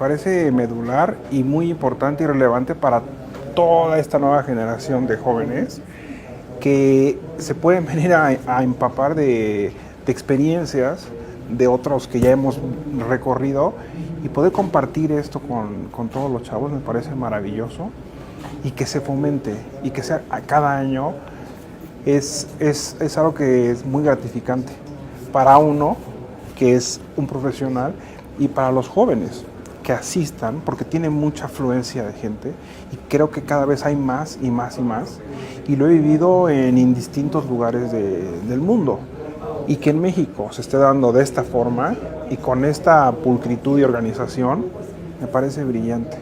parece medular y muy importante y relevante para toda esta nueva generación de jóvenes que se pueden venir a empapar de experiencias de otros que ya hemos recorrido y poder compartir esto con todos los chavos me parece maravilloso y que se fomente y que sea a cada año es algo que es muy gratificante para uno que es un profesional y para los jóvenes que asistan porque tiene mucha afluencia de gente y creo que cada vez hay más y más y más y lo he vivido en indistintos lugares del mundo y que en México se esté dando de esta forma y con esta pulcritud y organización me parece brillante.